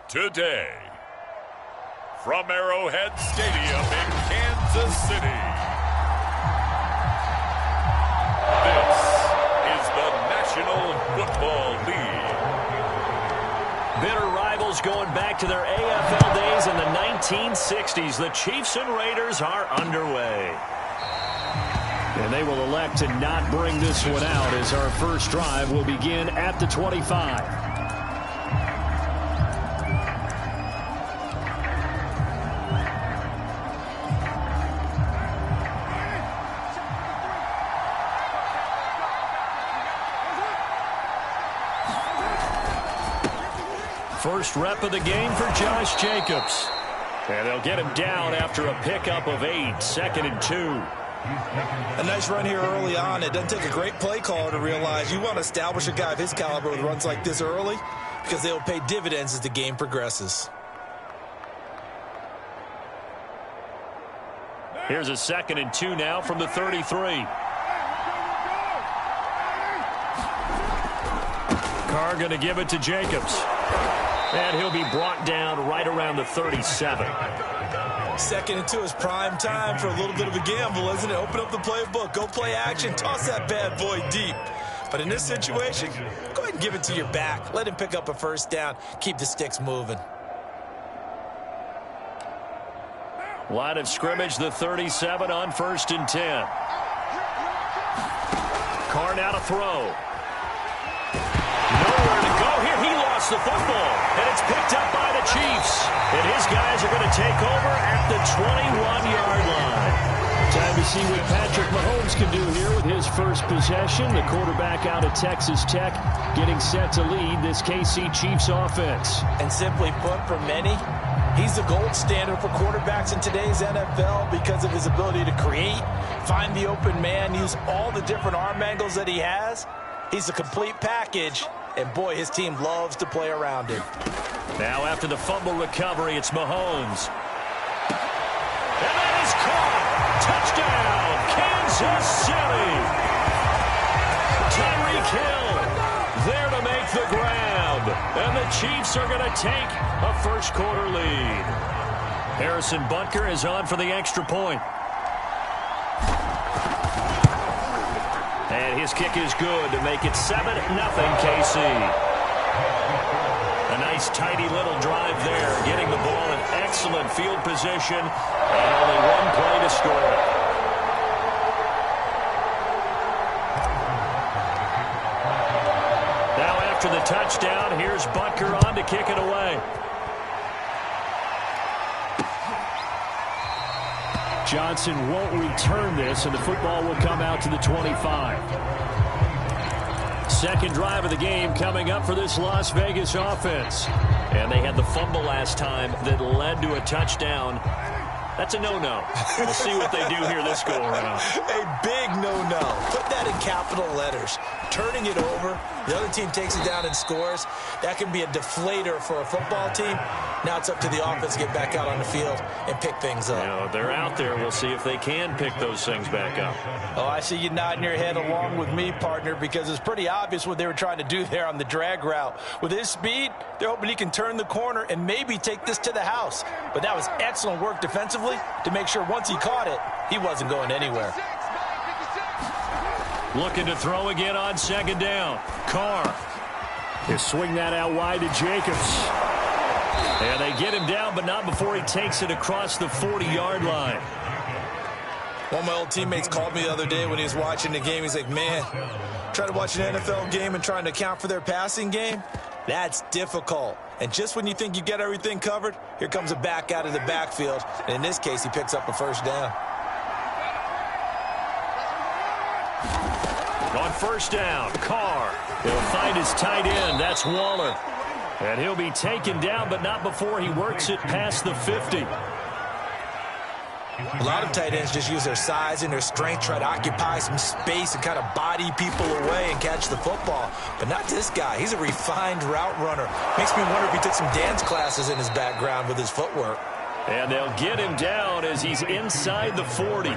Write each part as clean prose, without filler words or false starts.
Today, from Arrowhead Stadium in Kansas City, this is the National Football League. Bitter rivals going back to their AFL days in the 1960s. The Chiefs and Raiders are underway. And they will elect to not bring this one out as our first drive will begin at the 25. First rep of the game for Josh Jacobs. And they'll get him down after a pickup of 8, 2nd and 2. A nice run here early on. It doesn't take a great play caller to realize you want to establish a guy of his caliber with runs like this early because they will pay dividends as the game progresses. Here's a 2nd and 2 now from the 33. Carr going to give it to Jacobs. And he'll be brought down right around the 37. 2nd and 2 is prime time for a little bit of a gamble, isn't it? Open up the playbook, go play action, toss that bad boy deep. But in this situation, go ahead and give it to your back. Let him pick up a first down. Keep the sticks moving. Line of scrimmage, the 37 on 1st and 10. Carr now to throw. Nowhere to go here. He lost the football, and it's picked up by the Chiefs. And his guys are going to take over at the 21-yard line. Time to see what Patrick Mahomes can do here with his first possession. The quarterback out of Texas Tech getting set to lead this KC Chiefs offense. And simply put, for many, he's the gold standard for quarterbacks in today's NFL because of his ability to create, find the open man, use all the different arm angles that he has. He's a complete package, and boy, his team loves to play around him. Now after the fumble recovery, it's Mahomes. And that is caught. Touchdown, Kansas City. Tyreek Hill there to make the grab. And the Chiefs are going to take a first quarter lead. Harrison Butker is on for the extra point. And his kick is good to make it 7-0 KC. A nice tidy little drive there, getting the ball in excellent field position, and only one play to score it. Now after the touchdown, here's Butker on to kick it away. Johnson won't return this, and the football will come out to the 25. Second drive of the game coming up for this Las Vegas offense. And they had the fumble last time that led to a touchdown. That's a no-no. We'll see what they do here this go-around. A big no-no. Put that in capital letters. Turning it over, the other team takes it down and scores. That can be a deflator for a football team. Now it's up to the offense to get back out on the field and pick things up. You know, they're out there. We'll see if they can pick those things back up. Oh, I see you nodding your head along with me, partner, because it's pretty obvious what they were trying to do there on the drag route. With his speed, they're hoping he can turn the corner and maybe take this to the house. But that was excellent work defensively to make sure once he caught it, he wasn't going anywhere. Looking to throw again on 2nd down. Carr. He'll swing that out wide to Jacobs. And they get him down, but not before he takes it across the 40-yard line. One of my old teammates called me the other day when he was watching the game. He's like, man, trying to watch an NFL game and trying to account for their passing game, that's difficult. And just when you think you get everything covered, here comes a back out of the backfield. And in this case, he picks up a first down. On 1st down, Carr. He'll find his tight end. That's Waller. And he'll be taken down, but not before he works it past the 50. A lot of tight ends just use their size and their strength, try to occupy some space and kind of body people away and catch the football. But not this guy. He's a refined route runner. Makes me wonder if he took some dance classes in his background with his footwork. And they'll get him down as he's inside the 40.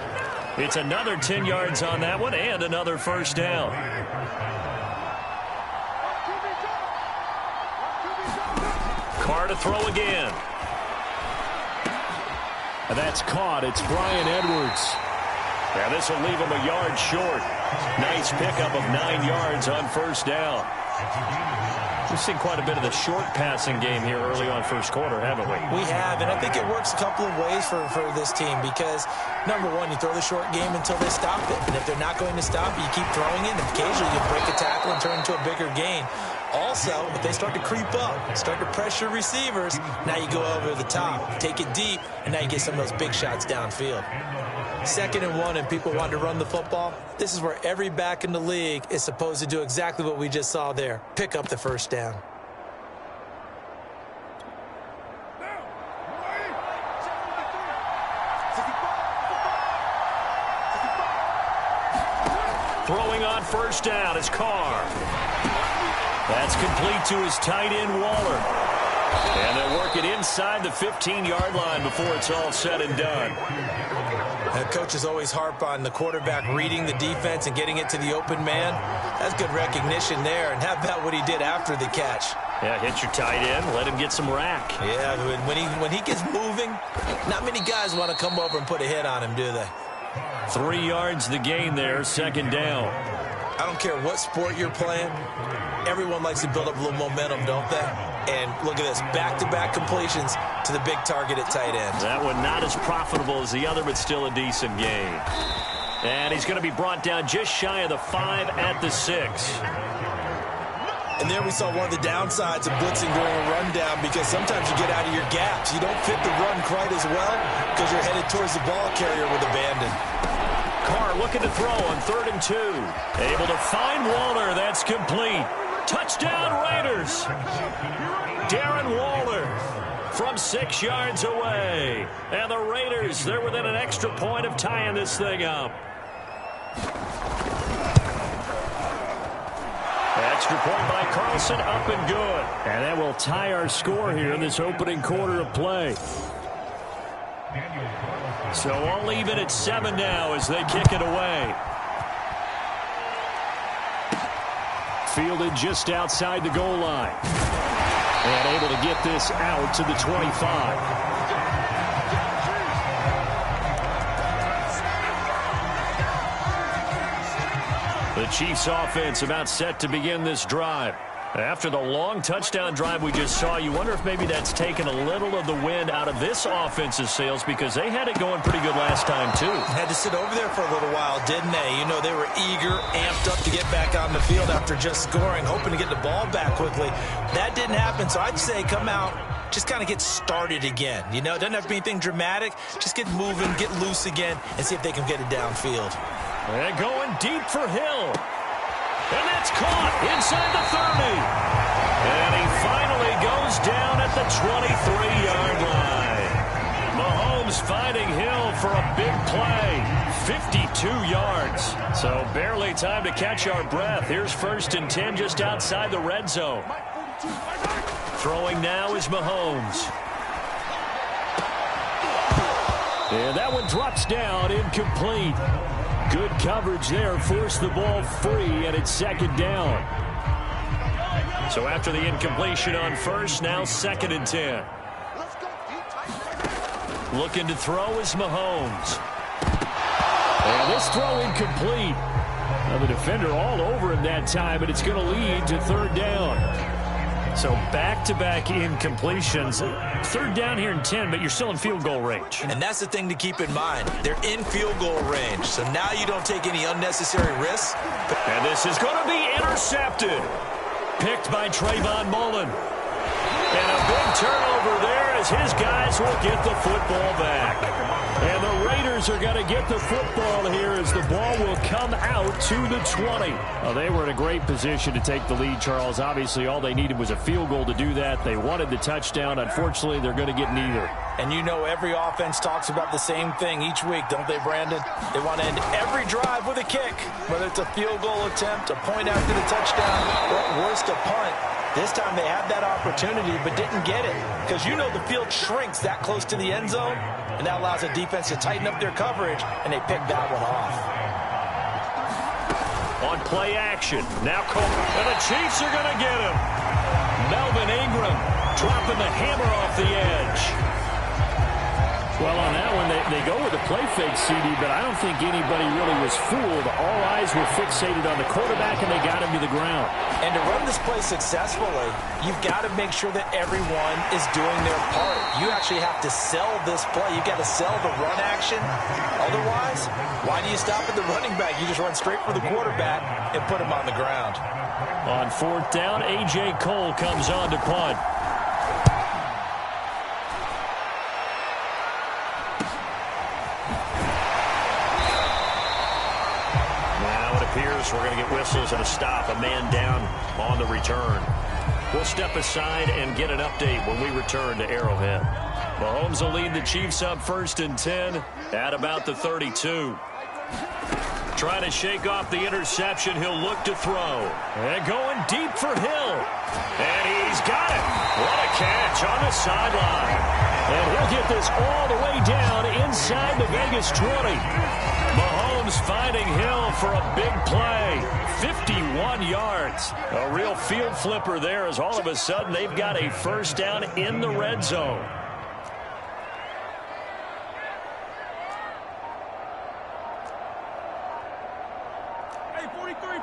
It's another 10 yards on that one and another first down. Carr to throw again. And that's caught. It's Bryan Edwards. And this will leave him a yard short. Nice pickup of 9 yards on first down. We've seen quite a bit of the short passing game here early on first quarter, haven't we? We have, and I think it works a couple of ways for this team because, number one, you throw the short game until they stop it. And if they're not going to stop it, you keep throwing it, and occasionally you break a tackle and turn into a bigger gain. Also, if they start to creep up, start to pressure receivers, now you go over the top, take it deep, and now you get some of those big shots downfield. 2nd and 1 and people want to run the football. This is where every back in the league is supposed to do exactly what we just saw there. Pick up the first down. Throwing on first down is Carr. That's complete to his tight end, Waller. And they'll work it inside the 15-yard line before it's all said and done. Coaches always harp on the quarterback reading the defense and getting it to the open man. That's good recognition there. And how about what he did after the catch? Yeah, hit your tight end, let him get some rack. Yeah, when he gets moving, not many guys want to come over and put a hit on him, do they? 3 yards the gain there, 2nd down. I don't care what sport you're playing. Everyone likes to build up a little momentum, don't they? And look at this, back-to-back completions to the big target at tight end. That one not as profitable as the other, but still a decent gain. And he's going to be brought down just shy of the 5 at the 6. And there we saw one of the downsides of blitzing during a rundown because sometimes you get out of your gaps. You don't fit the run quite as well because you're headed towards the ball carrier with abandon. Carr looking to throw on 3rd and 2. Able to find Waller. That's complete. Touchdown Raiders. Darren Waller from 6 yards away. And the Raiders, they're within an extra point of tying this thing up. Extra point by Carlson, up and good. And that will tie our score here in this opening quarter of play. So all even at 7 now as they kick it away. Fielded just outside the goal line. And able to get this out to the 25. The Chiefs offense about set to begin this drive. After the long touchdown drive we just saw, you wonder if maybe that's taken a little of the wind out of this offense's sails because they had it going pretty good last time too. Had to sit over there for a little while, didn't they? You know, they were eager, amped up to get back on the field after just scoring, hoping to get the ball back quickly. That didn't happen, so I'd say come out, just kind of get started again. You know, it doesn't have to be anything dramatic. Just get moving, get loose again, and see if they can get it downfield. They're going deep for Hill. And that's caught inside the 30. And he finally goes down at the 23-yard line. Mahomes finding Hill for a big play. 52 yards. So barely time to catch our breath. Here's 1st and 10 just outside the red zone. Throwing now is Mahomes. And that one drops down, incomplete. Good coverage there, forced the ball free, and it's 2nd down. So after the incompletion on 1st, now 2nd and 10. Looking to throw is Mahomes. And this throw incomplete. Now the defender all over him that time, but it's going to lead to 3rd down. So back-to-back incompletions. 3rd down here in 10, but you're still in field goal range. And that's the thing to keep in mind. They're in field goal range, so now you don't take any unnecessary risks. And this is going to be intercepted. Picked by Trayvon Mullen. And a big turnover there as his guys will get the football back. And the Raiders are going to get the football here as the ball will come out to the 20. Well, they were in a great position to take the lead, Charles. Obviously, all they needed was a field goal to do that. They wanted the touchdown. Unfortunately, they're going to get neither. And you know every offense talks about the same thing each week, don't they, Brandon? They want to end every drive with a kick, whether it's a field goal attempt, a point after the touchdown, or at worst, a punt. This time they had that opportunity but didn't get it because you know the field shrinks that close to the end zone, and that allows the defense to tighten up their coverage, and they picked that one off. On play action, now Cole, and the Chiefs are going to get him. Melvin Ingram dropping the hammer off the edge. Well, on that one, they go with a play fake, CD, but I don't think anybody really was fooled. All eyes were fixated on the quarterback, and they got him to the ground. And to run this play successfully, you've got to make sure that everyone is doing their part. You actually have to sell this play. You've got to sell the run action. Otherwise, why do you stop at the running back? You just run straight for the quarterback and put him on the ground. On 4th down, A.J. Cole comes on to punt. We're going to get whistles and a stop, a man down on the return. We'll step aside and get an update when we return to Arrowhead. Mahomes will lead the Chiefs up 1st and 10 at about the 32. Trying to shake off the interception. He'll look to throw. And going deep for Hill. And he's got it. What a catch on the sideline. And he'll get this all the way down inside the Vegas 20. Mahomes finding Hill for a big play. 51 yards. A real field flipper there as all of a sudden they've got a 1st down in the red zone. Hey, 43,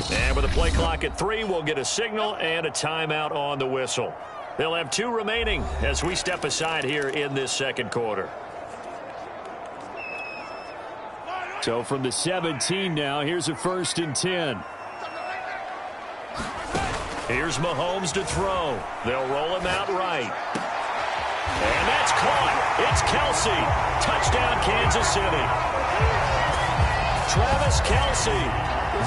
15. And with a play clock at 3, we'll get a signal and a timeout on the whistle. They'll have 2 remaining as we step aside here in this 2nd quarter. So from the 17 now, here's a 1st and 10. Here's Mahomes to throw. They'll roll him out right. And that's caught. It's Kelsey. Touchdown, Kansas City. Travis Kelsey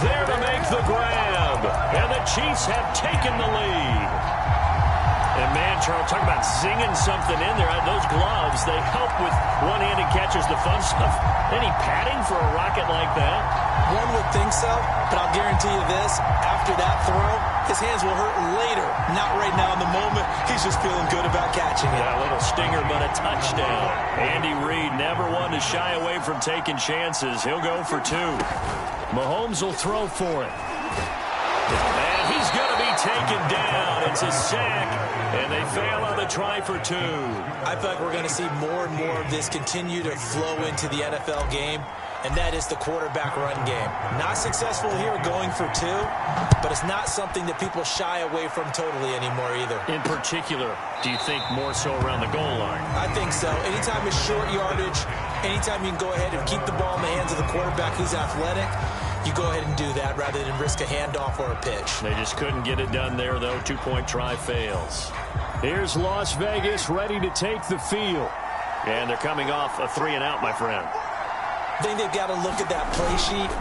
there to make the grab. And the Chiefs have taken the lead. And, man, Charles, talk about zinging something in there. Those gloves, they help with one-handed catches, the fun stuff. Any padding for a rocket like that? One would think so, but I'll guarantee you this. After that throw, his hands will hurt later. Not right now in the moment. He's just feeling good about catching it. Yeah, a little stinger, but a touchdown. Andy Reid never one to shy away from taking chances. He'll go for 2. Mahomes will throw for it. And he's going to be taken down. It's a sack, and they fail on the try for 2. I feel like we're going to see more and more of this continue to flow into the NFL game, and that is the quarterback run game. Not successful here going for 2, but it's not something that people shy away from totally anymore either. In particular, do you think more so around the goal line? I think so. Anytime it's short yardage, anytime you can go ahead and keep the ball in the hands of the quarterback who's athletic, you go ahead and do that rather than risk a handoff or a pitch. They just couldn't get it done there, though. 2-point try fails. Here's Las Vegas ready to take the field. And they're coming off a 3-and-out, my friend. I think they've got to look at that play sheet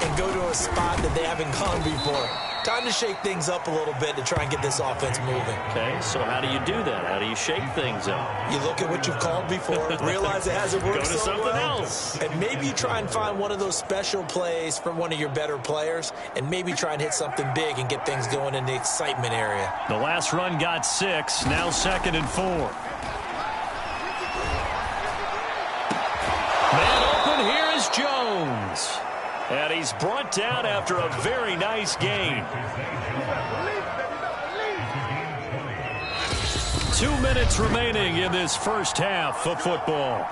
and go to a spot that they haven't gone before. Time to shake things up a little bit to try and get this offense moving. Okay, so how do you do that? How do you shake things up? You look at what you've called before, realize it hasn't worked Go to so something well, else. and maybe you try and find one of those special plays from one of your better players, and maybe try and hit something big and get things going in the excitement area. The last run got 6, now 2nd and 4. Man open, here is Jones. And he's brought down after a very nice gain. 2 minutes remaining in this 1st half of football.